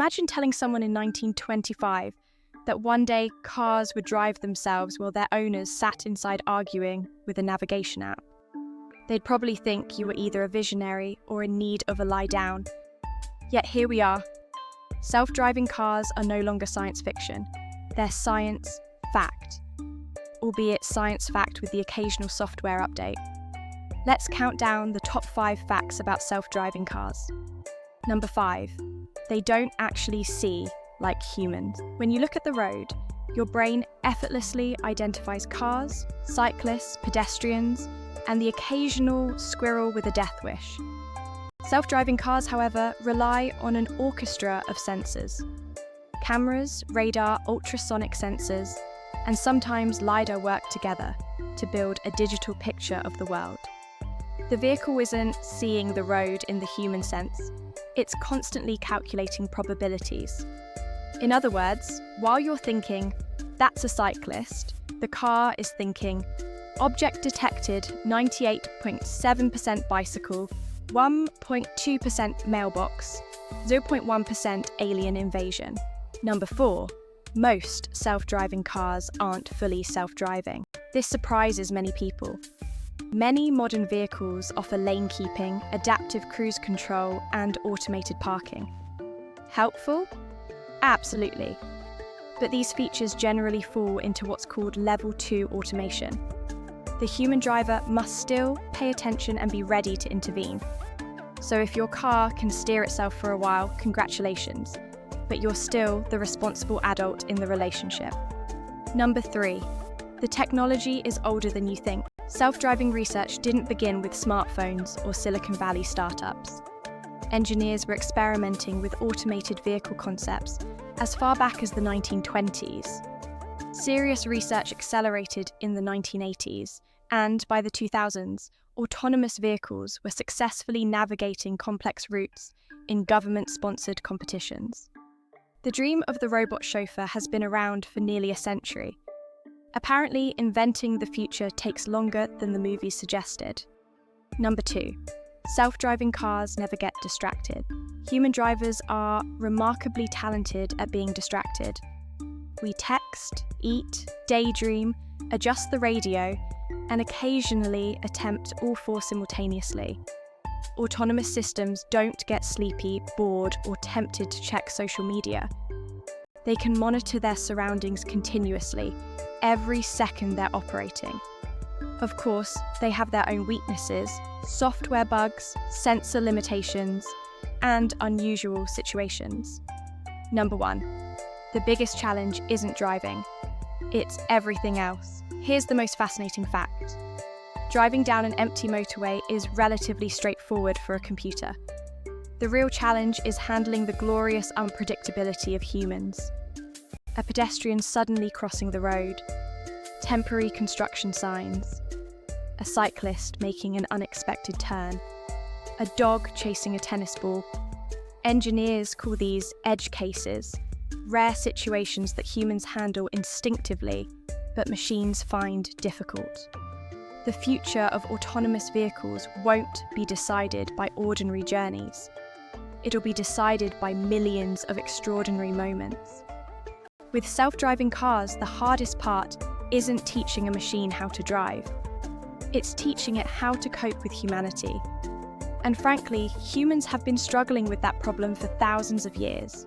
Imagine telling someone in 1925 that one day cars would drive themselves while their owners sat inside arguing with a navigation app. They'd probably think you were either a visionary or in need of a lie down. Yet here we are. Self-driving cars are no longer science fiction. They're science fact, albeit science fact with the occasional software update. Let's count down the top 5 facts about self-driving cars. Number 5, they don't actually see like humans. When you look at the road, your brain effortlessly identifies cars, cyclists, pedestrians, and the occasional squirrel with a death wish. Self-driving cars, however, rely on an orchestra of sensors. Cameras, radar, ultrasonic sensors, and sometimes LiDAR work together to build a digital picture of the world. The vehicle isn't seeing the road in the human sense. It's constantly calculating probabilities. In other words, while you're thinking, that's a cyclist, the car is thinking, object detected, 98.7% bicycle, 1.2% mailbox, 0.1% alien invasion. Number 4, most self-driving cars aren't fully self-driving. This surprises many people. Many modern vehicles offer lane keeping, adaptive cruise control, and automated parking. Helpful? Absolutely. But these features generally fall into what's called Level 2 automation. The human driver must still pay attention and be ready to intervene. So if your car can steer itself for a while, congratulations, but you're still the responsible adult in the relationship. Number 3, the technology is older than you think. Self-driving research didn't begin with smartphones or Silicon Valley startups. Engineers were experimenting with automated vehicle concepts as far back as the 1920s. Serious research accelerated in the 1980s, and by the 2000s, autonomous vehicles were successfully navigating complex routes in government-sponsored competitions. The dream of the robot chauffeur has been around for nearly a century. Apparently, inventing the future takes longer than the movies suggested. Number 2, self-driving cars never get distracted. Human drivers are remarkably talented at being distracted. We text, eat, daydream, adjust the radio, and occasionally attempt all 4 simultaneously. Autonomous systems don't get sleepy, bored, or tempted to check social media. They can monitor their surroundings continuously, every second they're operating. Of course, they have their own weaknesses, software bugs, sensor limitations, and unusual situations. Number 1, the biggest challenge isn't driving. It's everything else. Here's the most fascinating fact. Driving down an empty motorway is relatively straightforward for a computer. The real challenge is handling the glorious unpredictability of humans. A pedestrian suddenly crossing the road, temporary construction signs, a cyclist making an unexpected turn, a dog chasing a tennis ball. Engineers call these edge cases, rare situations that humans handle instinctively, but machines find difficult. The future of autonomous vehicles won't be decided by ordinary journeys. It'll be decided by millions of extraordinary moments. With self-driving cars, the hardest part isn't teaching a machine how to drive. It's teaching it how to cope with humanity. And frankly, humans have been struggling with that problem for thousands of years.